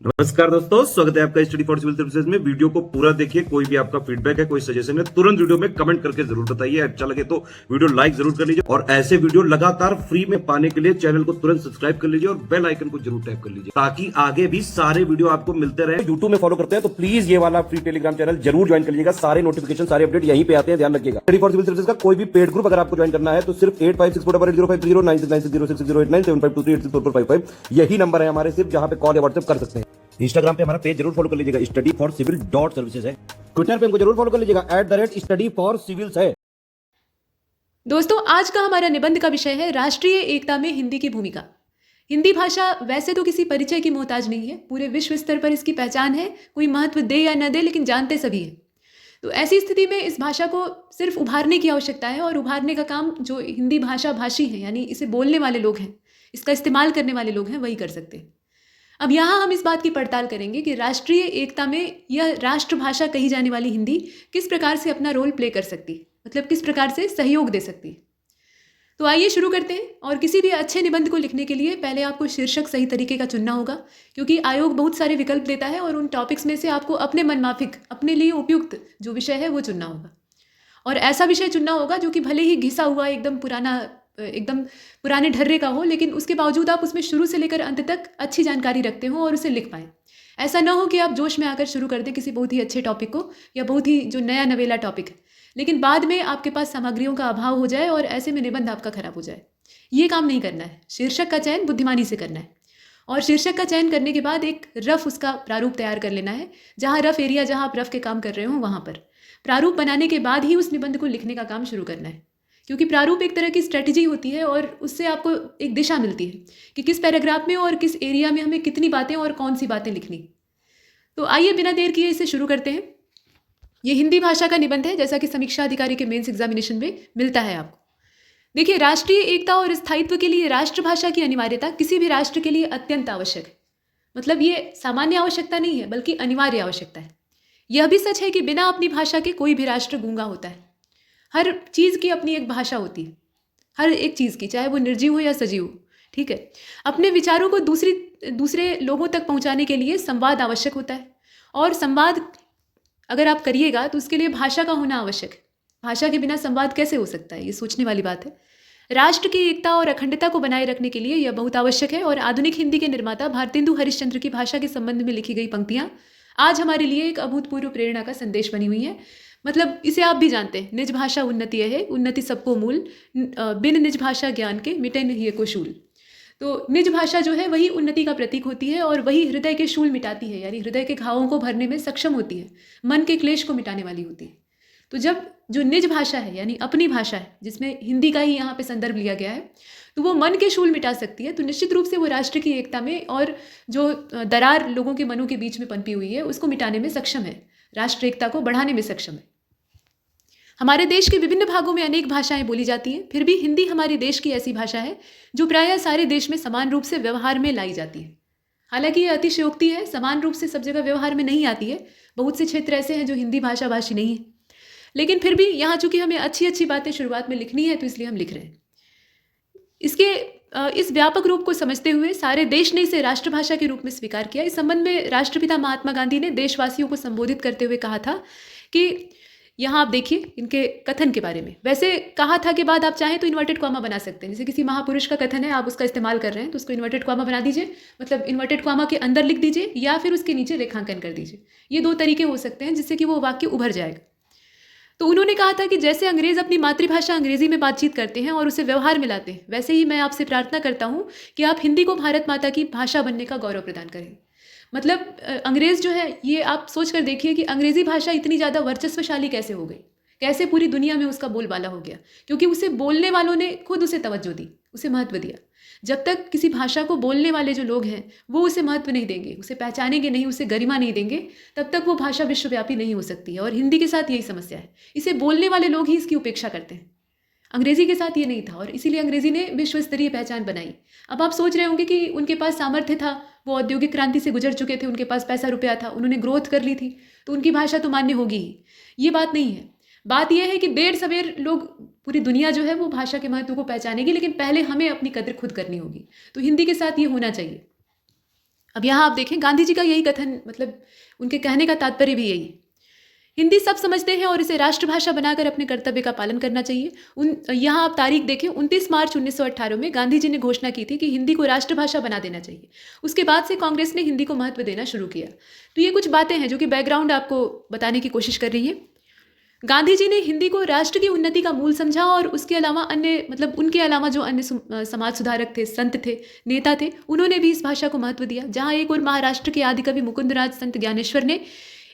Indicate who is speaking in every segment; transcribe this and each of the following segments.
Speaker 1: नमस्कार दोस्तों, स्वागत है आपका स्टडी फॉर सिविल सर्विसेज में। वीडियो को पूरा देखिए। कोई भी आपका फीडबैक है, कोई सजेशन है, तुरंत वीडियो में कमेंट करके जरूर बताइए। अच्छा लगे तो वीडियो लाइक जरूर कर लीजिए और ऐसे वीडियो लगातार फ्री में पाने के लिए चैनल को तुरंत सब्सक्राइब कर लीजिए और बेल आइकन को जरूर टैप कर लीजिए ताकि आगे भी सारे वीडियो आपको मिलते रहे। यूट्यूब में फॉलो करते हैं तो प्लीज ये वाला फ्री टेलीग्राम चैनल जरूर ज्वाइन कर लीजिएगा। सारे नोटिफिकेशन, सारे अपडेट यहीं पे आते हैं, ध्यान रखिएगा। स्टडी फॉर सिविल सर्विसेज का कोई भी पेड ग्रुप अगर आपको ज्वाइन करना है तो सिर्फ 856480560660897523864455 यही नंबर है हमारे, सिर्फ जहां पे कॉल या व्हाट्सएप कर सकते हैं। इंस्टाग्राम पे हमारा पेज जरूर फॉलो कर लीजिएगा, स्टडी फॉर सिविल .सर्विसेज है। ट्विटर पे हमको जरूर फॉलो कर लीजिएगा, @study for civils है।
Speaker 2: दोस्तों, आज का हमारा निबंध का विषय है राष्ट्रीय एकता में हिंदी की भूमिका। हिंदी भाषा वैसे तो किसी परिचय की मोहताज नहीं है, पूरे विश्व स्तर पर इसकी पहचान है। कोई महत्व दे या न दे, लेकिन जानते सभी हैं। तो ऐसी स्थिति में इस भाषा को सिर्फ उभारने की आवश्यकता है, और उभारने का काम जो हिंदी भाषा भाषी हैं, यानी इसे बोलने वाले लोग हैं, इसका इस्तेमाल करने वाले लोग हैं, वही कर सकते हैं। अब यहाँ हम इस बात की पड़ताल करेंगे कि राष्ट्रीय एकता में यह राष्ट्रभाषा कही जाने वाली हिंदी किस प्रकार से अपना रोल प्ले कर सकती है, मतलब किस प्रकार से सहयोग दे सकती है। तो आइए शुरू करते हैं। और किसी भी अच्छे निबंध को लिखने के लिए पहले आपको शीर्षक सही तरीके का चुनना होगा, क्योंकि आयोग बहुत सारे विकल्प देता है और उन टॉपिक्स में से आपको अपने मनमाफिक, अपने लिए उपयुक्त जो विषय है वो चुनना होगा। और ऐसा विषय चुनना होगा जो कि भले ही घिसा हुआ एकदम पुराने ढर्रे का हो, लेकिन उसके बावजूद आप उसमें शुरू से लेकर अंत तक अच्छी जानकारी रखते हो और उसे लिख पाएँ। ऐसा ना हो कि आप जोश में आकर शुरू कर दें किसी बहुत ही अच्छे टॉपिक को, या बहुत ही जो नया नवेला टॉपिक है, लेकिन बाद में आपके पास सामग्रियों का अभाव हो जाए और ऐसे में निबंध आपका खराब हो जाए। ये काम नहीं करना है। शीर्षक का चयन बुद्धिमानी से करना है, और शीर्षक का चयन करने के बाद एक रफ उसका प्रारूप तैयार कर लेना है। जहाँ रफ एरिया, जहाँ आप रफ के काम कर रहे हो, वहाँ पर प्रारूप बनाने के बाद ही उस निबंध को लिखने का काम शुरू करना है, क्योंकि प्रारूप एक तरह की स्ट्रेटजी होती है और उससे आपको एक दिशा मिलती है कि किस पैराग्राफ में और किस एरिया में हमें कितनी बातें और कौन सी बातें लिखनी। तो आइए बिना देर किए इसे शुरू करते हैं। ये हिंदी भाषा का निबंध है, जैसा कि समीक्षा अधिकारी के मेंस एग्जामिनेशन में मिलता है आपको। देखिए, राष्ट्रीय एकता और स्थायित्व के लिए राष्ट्रभाषा की अनिवार्यता किसी भी राष्ट्र के लिए अत्यंत आवश्यक है। मतलब ये सामान्य आवश्यकता नहीं है, बल्कि अनिवार्य आवश्यकता है। यह भी सच है कि बिना अपनी भाषा के कोई भी राष्ट्र गूंगा होता है। हर चीज़ की अपनी एक भाषा होती है, हर एक चीज़ की, चाहे वो निर्जीव हो या सजीव हो। ठीक है। अपने विचारों को दूसरे लोगों तक पहुंचाने के लिए संवाद आवश्यक होता है, और संवाद अगर आप करिएगा तो उसके लिए भाषा का होना आवश्यक है। भाषा के बिना संवाद कैसे हो सकता है, ये सोचने वाली बात है। राष्ट्र की एकता और अखंडता को बनाए रखने के लिए यह बहुत आवश्यक है। और आधुनिक हिंदी के निर्माता भारतेंदु हरिश्चंद्र की भाषा के संबंध में लिखी गई पंक्तियाँ आज हमारे लिए एक अभूतपूर्व प्रेरणा का संदेश बनी हुई है। मतलब इसे आप भी जानते हैं, निज भाषा उन्नति है, उन्नति सबको मूल, बिन निज भाषा ज्ञान के मिटे नहीं को शूल। तो निज भाषा जो है वही उन्नति का प्रतीक होती है, और वही हृदय के शूल मिटाती है, यानी हृदय के घावों को भरने में सक्षम होती है, मन के क्लेश को मिटाने वाली होती है। तो जब जो निज भाषा है, यानी अपनी भाषा है, जिसमें हिंदी का ही यहाँ पे संदर्भ लिया गया है, तो वो मन के शूल मिटा सकती है, तो निश्चित रूप से वो राष्ट्र की एकता में और जो दरार लोगों के मनों के बीच में पनपी हुई है उसको मिटाने में सक्षम है, राष्ट्र एकता को बढ़ाने में सक्षम है। हमारे देश के विभिन्न भागों में अनेक भाषाएं बोली जाती हैं, फिर भी हिंदी हमारे देश की ऐसी भाषा है जो प्रायः सारे देश में समान रूप से व्यवहार में लाई जाती है। हालांकि यह अतिशयोक्ति है, समान रूप से सब जगह व्यवहार में नहीं आती है। बहुत से क्षेत्र ऐसे हैं जो हिंदी भाषा भाषी नहीं है, लेकिन फिर भी यहाँ चूंकि हमें अच्छी अच्छी बातें शुरुआत में लिखनी है, तो इसलिए हम लिख रहे हैं। इस व्यापक रूप को समझते हुए सारे देश ने इसे राष्ट्रभाषा के रूप में स्वीकार किया। इस संबंध में राष्ट्रपिता महात्मा गांधी ने देशवासियों को संबोधित करते हुए कहा था कि यहाँ आप देखिए इनके कथन के बारे में। वैसे कहा था के बाद आप चाहें तो इन्वर्टेड कॉमा बना सकते हैं। जैसे किसी महापुरुष का कथन है, आप उसका इस्तेमाल कर रहे हैं, तो उसको इन्वर्टेड कॉमा बना दीजिए, मतलब इन्वर्टेड कॉमा के अंदर लिख दीजिए, या फिर उसके नीचे रेखांकन कर दीजिए। ये दो तरीके हो सकते हैं जिससे कि वो वाक्य उभर जाएगा। तो उन्होंने कहा था कि जैसे अंग्रेज अपनी मातृभाषा अंग्रेजी में बातचीत करते हैं और उसे व्यवहार में लाते हैं, वैसे ही मैं आपसे प्रार्थना करता हूँ कि आप हिंदी को भारत माता की भाषा बनने का गौरव प्रदान करें। मतलब अंग्रेज जो है, ये आप सोच कर देखिए कि अंग्रेजी भाषा इतनी ज़्यादा वर्चस्वशाली कैसे हो गई, कैसे पूरी दुनिया में उसका बोलबाला हो गया, क्योंकि उसे बोलने वालों ने खुद उसे तवज्जो दी, उसे महत्व दिया। जब तक किसी भाषा को बोलने वाले जो लोग हैं वो उसे महत्व नहीं देंगे, उसे पहचानेंगे नहीं, उसे गरिमा नहीं देंगे, तब तक वो भाषा विश्वव्यापी नहीं हो सकती है। और हिंदी के साथ यही समस्या है, इसे बोलने वाले लोग ही इसकी उपेक्षा करते हैं। अंग्रेजी के साथ ये नहीं था, और इसीलिए अंग्रेजी ने विश्व स्तरीय पहचान बनाई। अब आप सोच रहे होंगे कि उनके पास सामर्थ्य था, वो औद्योगिक क्रांति से गुजर चुके थे, उनके पास पैसा रुपया था, उन्होंने ग्रोथ कर ली थी, तो उनकी भाषा तो मान्य होगी ही। ये बात नहीं है। बात यह है कि देर सवेर लोग, पूरी दुनिया जो है वो भाषा के महत्व को पहचानेगी, लेकिन पहले हमें अपनी कद्र खुद करनी होगी। तो हिंदी के साथ ये होना चाहिए। अब यहाँ आप देखें, गांधी जी का यही कथन, मतलब उनके कहने का तात्पर्य भी यही है। हिंदी सब समझते हैं और इसे राष्ट्रभाषा बनाकर अपने कर्तव्य का पालन करना चाहिए। यहाँ आप तारीख देखें, 29 मार्च 1918 में गांधी जी ने घोषणा की थी कि हिंदी को राष्ट्रभाषा बना देना चाहिए। उसके बाद से कांग्रेस ने हिंदी को महत्व देना शुरू किया। तो ये कुछ बातें हैं जो कि बैकग्राउंड आपको बताने की कोशिश कर रही है। गांधी जी ने हिंदी को राष्ट्र की उन्नति का मूल समझा और उसके अलावा अन्य, मतलब उनके अलावा जो अन्य समाज सुधारक थे, संत थे, नेता थे, उन्होंने भी इस भाषा को महत्व दिया। जहाँ एक और महाराष्ट्र के आदिकवि मुकुंदराज संत ज्ञानेश्वर ने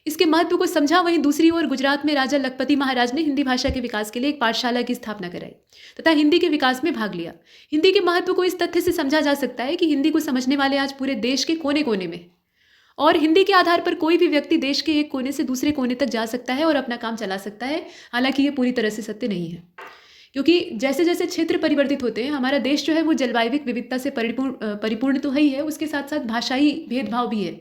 Speaker 2: इसके महत्व को समझा, वहीं दूसरी ओर गुजरात में राजा लखपति महाराज ने हिंदी भाषा के विकास के लिए एक पाठशाला की स्थापना कराई तथा हिंदी के विकास में भाग लिया। हिंदी के महत्व को इस तथ्य से समझा जा सकता है कि हिंदी को समझने वाले आज पूरे देश के कोने कोने में, और हिंदी के आधार पर कोई भी व्यक्ति देश के एक कोने से दूसरे कोने तक जा सकता है और अपना काम चला सकता है। हालांकि ये पूरी तरह से सत्य नहीं है, क्योंकि जैसे जैसे क्षेत्र परिवर्तित होते हैं, हमारा देश जो है वो जलवायविक विविधता से परिपूर्ण तो है ही है, उसके साथ साथ भाषाई भेदभाव भी है।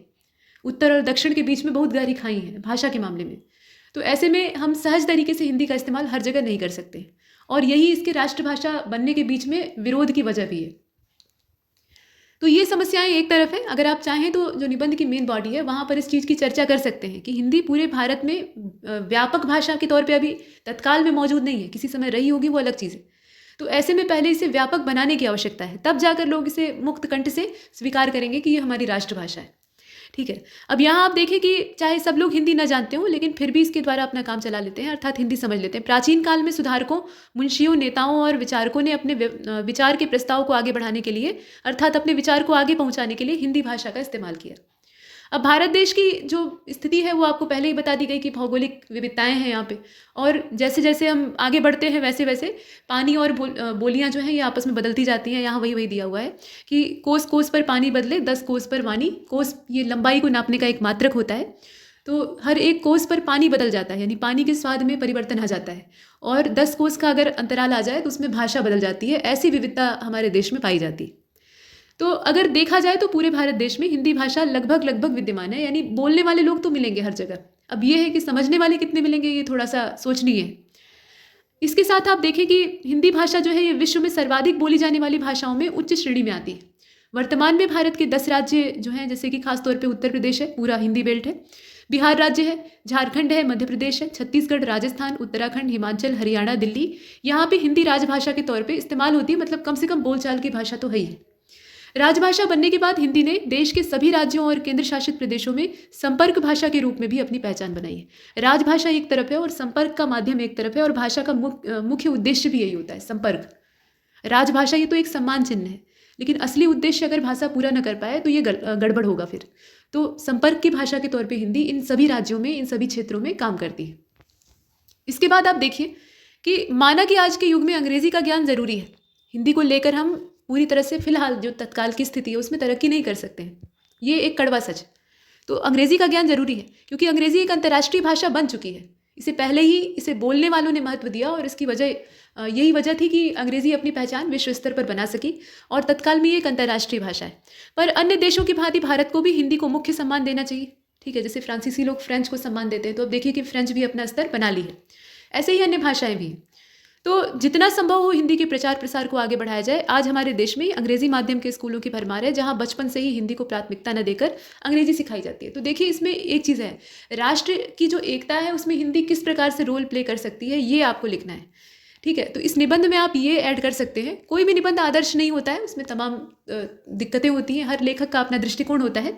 Speaker 2: उत्तर और दक्षिण के बीच में बहुत गहरी खाई है भाषा के मामले में। तो ऐसे में हम सहज तरीके से हिंदी का इस्तेमाल हर जगह नहीं कर सकते, और यही इसके राष्ट्रभाषा बनने के बीच में विरोध की वजह भी है। तो ये समस्याएं एक तरफ है। अगर आप चाहें तो जो निबंध की मेन बॉडी है वहाँ पर इस चीज़ की चर्चा कर सकते हैं कि हिंदी पूरे भारत में व्यापक भाषा के तौर पे अभी तत्काल में मौजूद नहीं है, किसी समय रही होगी, वो अलग चीज़ है। तो ऐसे में पहले इसे व्यापक बनाने की आवश्यकता है, तब जाकर लोग इसे मुक्त कंठ से स्वीकार करेंगे कि ये हमारी राष्ट्रभाषा है। ठीक है। अब यहाँ आप देखें कि चाहे सब लोग हिंदी न जानते हो, लेकिन फिर भी इसके द्वारा अपना काम चला लेते हैं, अर्थात हिंदी समझ लेते हैं। प्राचीन काल में सुधारकों, मुंशियों, नेताओं और विचारकों ने अपने विचार के प्रस्ताव को आगे बढ़ाने के लिए, अर्थात अपने विचार को आगे पहुँचाने के लिए हिंदी भाषा का इस्तेमाल किया। अब भारत देश की जो स्थिति है वो आपको पहले ही बता दी गई कि भौगोलिक विविधताएं हैं यहाँ पे, और जैसे जैसे हम आगे बढ़ते हैं वैसे वैसे पानी और बोलियाँ जो हैं ये आपस में बदलती जाती हैं। यहाँ वही दिया हुआ है कि कोस कोस पर पानी बदले 10 कोस पर वाणी। कोस ये लंबाई को नापने का एक मात्रक होता है, तो हर एक कोस पर पानी बदल जाता है, यानी पानी के स्वाद में परिवर्तन आ जाता है, और 10 कोस का अगर अंतराल आ जाए तो उसमें भाषा बदल जाती है। ऐसी विविधता हमारे देश में पाई जाती है। तो अगर देखा जाए तो पूरे भारत देश में हिंदी भाषा लगभग विद्यमान है, यानी बोलने वाले लोग तो मिलेंगे हर जगह। अब ये है कि समझने वाले कितने मिलेंगे, ये थोड़ा सा सोचनीय है। इसके साथ आप देखें कि हिंदी भाषा जो है ये विश्व में सर्वाधिक बोली जाने वाली भाषाओं में उच्च श्रेणी में आती है। वर्तमान में भारत के 10 राज्य जो हैं, जैसे कि खासतौर पर उत्तर प्रदेश है, पूरा हिंदी बेल्ट है, बिहार राज्य है, झारखंड है, मध्य प्रदेश है, छत्तीसगढ़, राजस्थान, उत्तराखंड, हिमाचल, हरियाणा, दिल्ली, यहाँ पे हिंदी राजभाषा के तौर पे इस्तेमाल होती है। मतलब कम से कम बोलचाल की भाषा तो है ही। राजभाषा बनने के बाद हिंदी ने देश के सभी राज्यों और केंद्र शासित प्रदेशों में संपर्क भाषा के रूप में भी अपनी पहचान बनाई है। राजभाषा एक तरफ है और संपर्क का माध्यम एक तरफ है, और भाषा का मुख्य उद्देश्य भी यही होता है, संपर्क। राजभाषा ये तो एक सम्मान चिन्ह है, लेकिन असली उद्देश्य अगर भाषा पूरा न कर पाए तो ये गड़बड़ होगा फिर। तो संपर्क की भाषा के तौर पे हिंदी इन सभी राज्यों में, इन सभी क्षेत्रों में काम करती है। इसके बाद आप देखिए कि माना कि आज के युग में अंग्रेजी का ज्ञान ज़रूरी है, हिंदी को लेकर हम पूरी तरह से फिलहाल जो तत्काल की स्थिति है उसमें तरक्की नहीं कर सकते हैं, ये एक कड़वा सच। तो अंग्रेजी का ज्ञान जरूरी है, क्योंकि अंग्रेजी एक अंतर्राष्ट्रीय भाषा बन चुकी है। इसे पहले ही इसे बोलने वालों ने महत्व दिया, और इसकी वजह यही वजह थी कि अंग्रेजी अपनी पहचान विश्व स्तर पर बना सकी, और तत्काल में ये एक अंतर्राष्ट्रीय भाषा है। पर अन्य देशों की भांति भारत को भी हिंदी को मुख्य सम्मान देना चाहिए। ठीक है, जैसे फ्रांसीसी लोग फ्रेंच को सम्मान देते हैं, तो अब देखिए कि फ्रेंच भी अपना स्तर बना ली है। ऐसे ही अन्य भाषाएं भी हैं। तो जितना संभव हो हिंदी के प्रचार प्रसार को आगे बढ़ाया जाए। आज हमारे देश में अंग्रेजी माध्यम के स्कूलों की भरमार है, जहां बचपन से ही हिंदी को प्राथमिकता न देकर अंग्रेजी सिखाई जाती है। तो देखिए इसमें एक चीज़ है, राष्ट्र की जो एकता है उसमें हिंदी किस प्रकार से रोल प्ले कर सकती है, ये आपको लिखना है। ठीक है, तो इस निबंध में आप ये ऐड कर सकते हैं। कोई भी निबंध आदर्श नहीं होता है, उसमें तमाम दिक्कतें होती हैं, हर लेखक का अपना दृष्टिकोण होता है,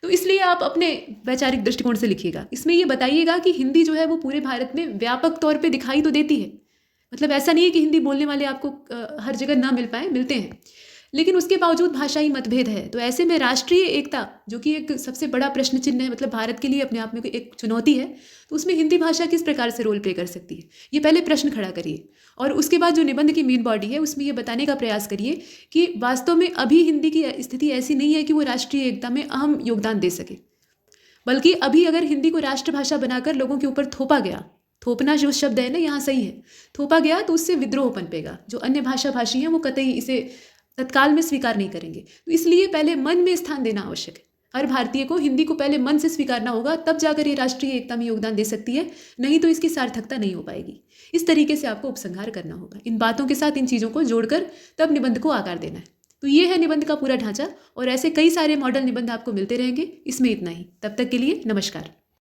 Speaker 2: तो इसलिए आप अपने वैचारिक दृष्टिकोण से लिखिएगा। इसमें ये बताइएगा कि हिंदी जो है वो पूरे भारत में व्यापक तौर पे दिखाई तो देती है, मतलब ऐसा नहीं है कि हिंदी बोलने वाले आपको हर जगह ना मिल पाए, मिलते हैं, लेकिन उसके बावजूद भाषाई मतभेद है। तो ऐसे में राष्ट्रीय एकता, जो कि एक सबसे बड़ा प्रश्न चिन्ह है, मतलब भारत के लिए अपने आप में एक चुनौती है, तो उसमें हिंदी भाषा किस प्रकार से रोल प्ले कर सकती है, ये पहले प्रश्न खड़ा करिए। और उसके बाद जो निबंध की मेन बॉडी है उसमें ये बताने का प्रयास करिए कि वास्तव में अभी हिंदी की स्थिति ऐसी नहीं है कि वो राष्ट्रीय एकता में अहम योगदान दे सके, बल्कि अभी अगर हिंदी को राष्ट्रभाषा बनाकर लोगों के ऊपर थोपा गया, थोपना जो शब्द है ना यहाँ सही है, थोपा गया, तो उससे विद्रोह पनपेगा। जो अन्य भाषी हैं वो कतई इसे तत्काल में स्वीकार नहीं करेंगे। तो इसलिए पहले मन में स्थान देना आवश्यक है। हर भारतीय को हिंदी को पहले मन से स्वीकारना होगा, तब जाकर ये राष्ट्रीय एकता में योगदान दे सकती है, नहीं तो इसकी सार्थकता नहीं हो पाएगी। इस तरीके से आपको उपसंहार करना होगा। इन बातों के साथ इन चीज़ों को जोड़कर तब निबंध को आकार देना है। तो ये है निबंध का पूरा ढांचा और ऐसे कई सारे मॉडल निबंध आपको मिलते रहेंगे। इसमें इतना ही। तब तक के लिए नमस्कार।